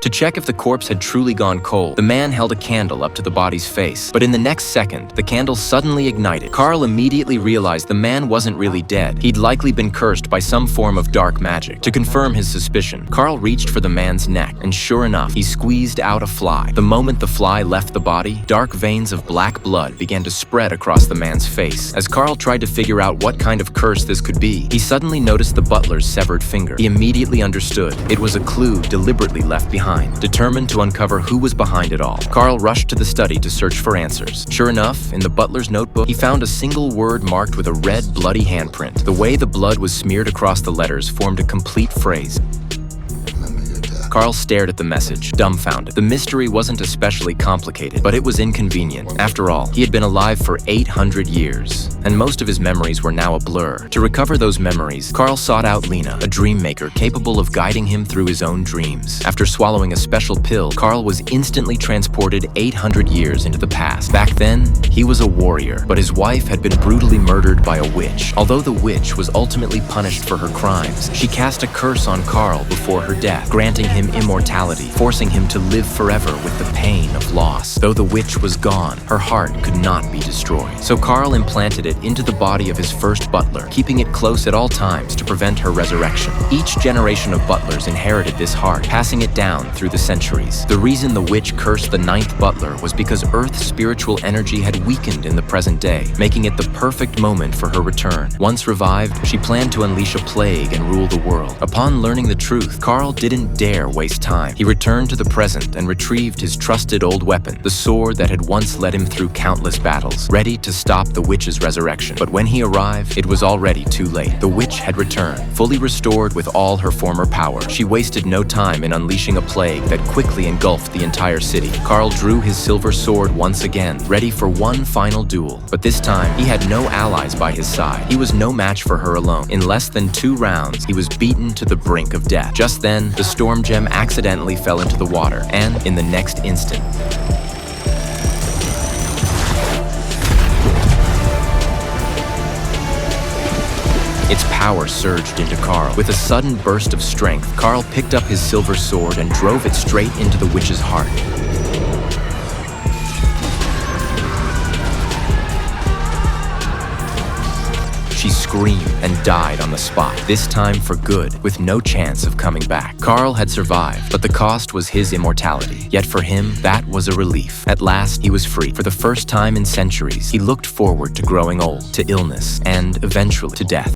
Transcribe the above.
To check if the corpse had truly gone cold, the man held a candle up to the body's face. But in the next second, the candle suddenly ignited. Carl immediately realized the man wasn't really dead. He'd likely been cursed by some form of dark magic. To confirm his suspicion, Carl reached for the man's neck, and sure enough, he squeezed out a fly. The moment the fly left the body, dark veins of black blood began to spread across the man's face. As Carl tried to figure out what kind of curse this could be, he suddenly noticed the butler's severed finger. He immediately understood. It was a clue deliberately left behind. Determined to uncover who was behind it all, Carl rushed to the study to search for answers. Sure enough, in the butler's notebook, he found a single word marked with a red, bloody handprint. The way the blood was smeared across the letters formed a complete phrase. Carl stared at the message, dumbfounded. The mystery wasn't especially complicated, but it was inconvenient. After all, he had been alive for 800 years, and most of his memories were now a blur. To recover those memories, Carl sought out Lena, a dream maker capable of guiding him through his own dreams. After swallowing a special pill, Carl was instantly transported 800 years into the past. Back then, he was a warrior, but his wife had been brutally murdered by a witch. Although the witch was ultimately punished for her crimes, she cast a curse on Carl before her death, granting him immortality, forcing him to live forever with the pain of loss. Though the witch was gone, her heart could not be destroyed. So Carl implanted it into the body of his first butler, keeping it close at all times to prevent her resurrection. Each generation of butlers inherited this heart, passing it down through the centuries. The reason the witch cursed the 9th butler was because Earth's spiritual energy had weakened in the present day, making it the perfect moment for her return. Once revived, she planned to unleash a plague and rule the world. Upon learning the truth, Carl didn't dare waste time. He returned to the present and retrieved his trusted old weapon, the sword that had once led him through countless battles, ready to stop the witch's resurrection. But when he arrived, it was already too late. The witch had returned, fully restored with all her former power. She wasted no time in unleashing a plague that quickly engulfed the entire city. Carl drew his silver sword once again, ready for one final duel. But this time, he had no allies by his side. He was no match for her alone. In less than 2 rounds, he was beaten to the brink of death. Just then, the storm gem accidentally fell into the water, and in the next instant, its power surged into Carl. With a sudden burst of strength, Carl picked up his silver sword and drove it straight into the witch's heart. She screamed and died on the spot, this time for good, with no chance of coming back. Carl had survived, but the cost was his immortality. Yet for him, that was a relief. At last, he was free. For the first time in centuries, he looked forward to growing old, to illness, and eventually to death.